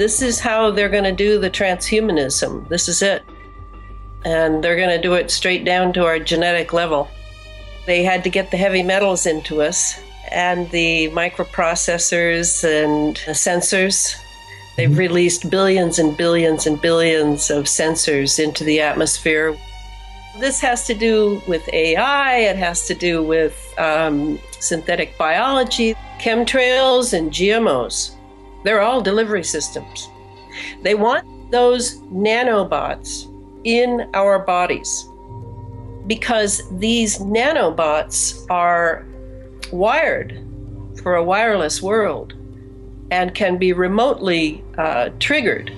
this is how they're going to do the transhumanism. This is it. And they're going to do it straight down to our genetic level. They had to get the heavy metals into us and the microprocessors and the sensors. They've released billions and billions and billions of sensors into the atmosphere. This has to do with AI, it has to do with synthetic biology, chemtrails, and GMOs. They're all delivery systems. They want those nanobots in our bodies because these nanobots are wired for a wireless world and can be remotely triggered.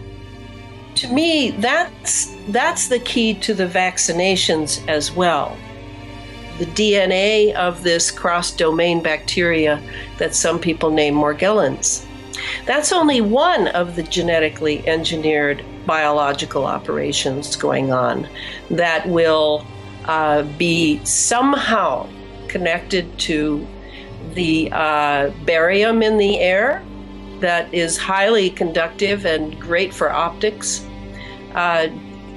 To me, that's the key to the vaccinations as well. The DNA of this cross-domain bacteria that some people name Morgellons. That's only one of the genetically engineered biological operations going on that will be somehow connected to the barium in the air that is highly conductive and great for optics,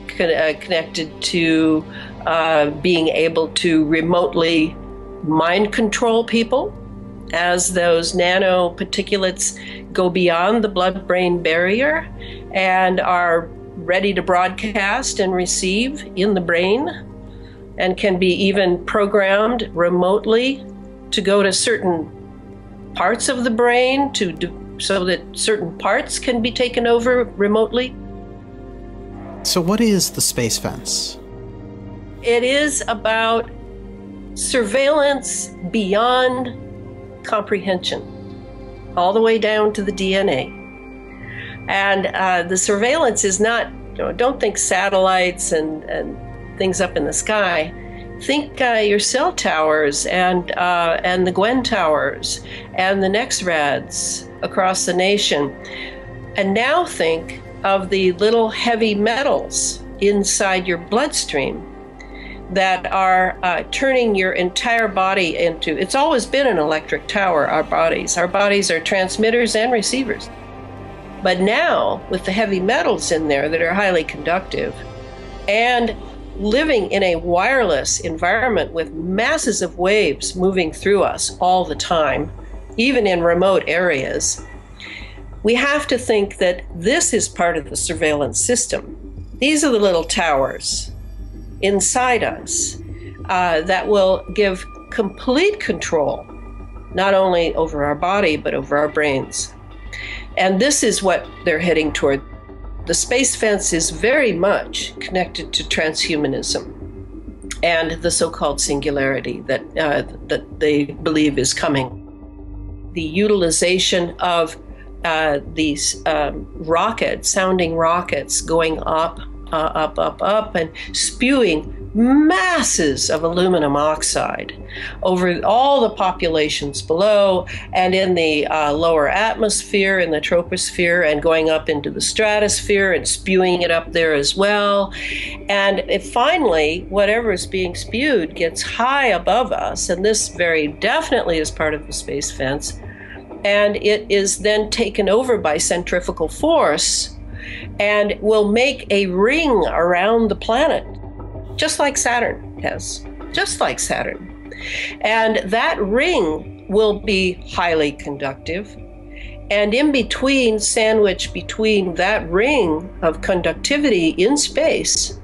connected to being able to remotely mind control people as those nanoparticulates go beyond the blood-brain barrier and are ready to broadcast and receive in the brain and can be even programmed remotely to go to certain parts of the brain so that certain parts can be taken over remotely. So what is the space fence? It is about surveillance beyond comprehension, all the way down to the DNA. And the surveillance is not, don't think satellites and things up in the sky. Think your cell towers and the Gwen towers and the NexRads across the nation. And now think of the little heavy metals inside your bloodstream that are turning your entire body into, it's always been an electric tower, our bodies. Our bodies are transmitters and receivers. But now, with the heavy metals in there that are highly conductive, and living in a wireless environment with masses of waves moving through us all the time, even in remote areas, we have to think that this is part of the surveillance system. These are the little towers inside us that will give complete control, not only over our body, but over our brains. And this is what they're heading toward. The space fence is very much connected to transhumanism and the so-called singularity that they believe is coming. The utilization of these sounding rockets going up, up, and spewing masses of aluminum oxide over all the populations below and in the lower atmosphere, in the troposphere, and going up into the stratosphere and spewing it up there as well. And finally, whatever is being spewed gets high above us, and this very definitely is part of the space fence, and it is then taken over by centrifugal force and will make a ring around the planet, just like Saturn has, just like Saturn. And that ring will be highly conductive. And in between, sandwiched between that ring of conductivity in space,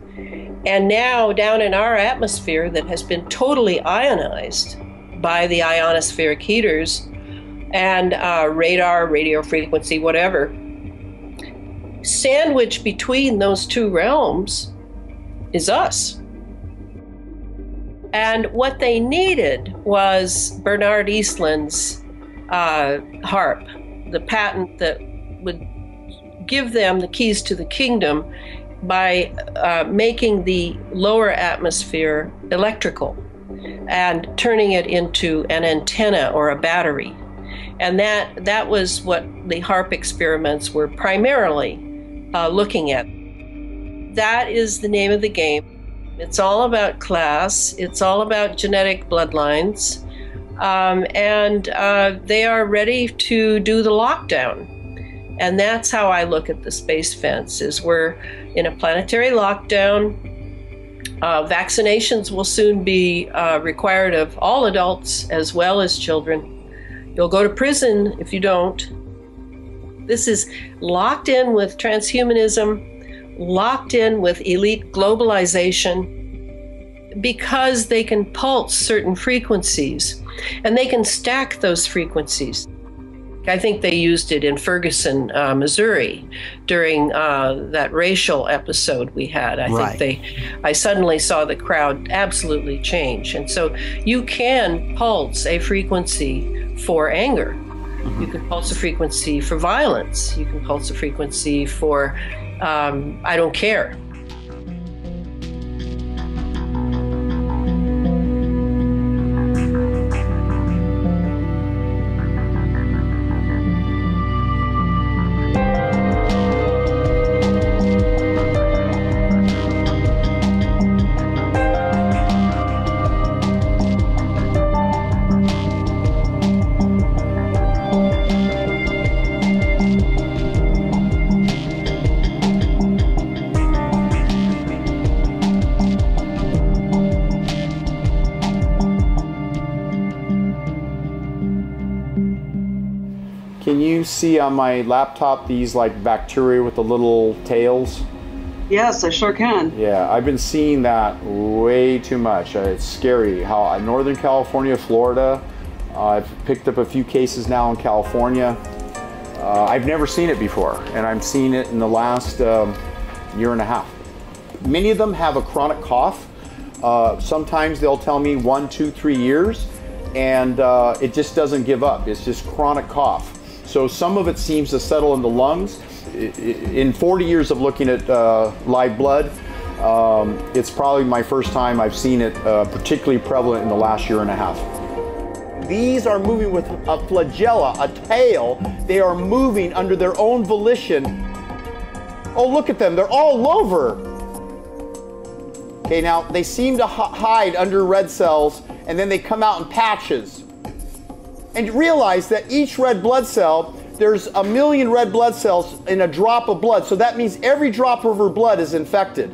and now down in our atmosphere that has been totally ionized by the ionospheric heaters and radar, radio frequency, whatever, sandwiched between those two realms is us. And what they needed was Bernard Eastland's HAARP, the patent that would give them the keys to the kingdom by making the lower atmosphere electrical and turning it into an antenna or a battery. And that was what the HAARP experiments were primarily looking at. That is the name of the game. It's all about class. It's all about genetic bloodlines. And they are ready to do the lockdown. And that's how I look at the space fence, is we're in a planetary lockdown. Vaccinations will soon be required of all adults as well as children. You'll go to prison if you don't. This is locked in with transhumanism, locked in with elite globalization, because they can pulse certain frequencies and they can stack those frequencies. I think they used it in Ferguson, Missouri during that racial episode we had. I suddenly saw the crowd absolutely change. And so you can pulse a frequency for anger. You can pulse a frequency for violence. You can pulse a frequency for I don't care. Can you see on my laptop these like bacteria with the little tails? Yes, I sure can. Yeah, I've been seeing that way too much. It's scary how Northern California, Florida, I've picked up a few cases now in California. I've never seen it before, and I'm seeing it in the last year and a half. Many of them have a chronic cough. Sometimes they'll tell me 1, 2, 3 years, and it just doesn't give up. It's just chronic cough. So some of it seems to settle in the lungs. In 40 years of looking at live blood, it's probably my first time I've seen it particularly prevalent in the last year and a half. These are moving with a flagella, a tail. They are moving under their own volition. Oh, look at them, they're all over. Okay, now they seem to hide under red cells, and then they come out in patches. And realize that each red blood cell, there's 1 million red blood cells in a drop of blood. So that means every drop of her blood is infected.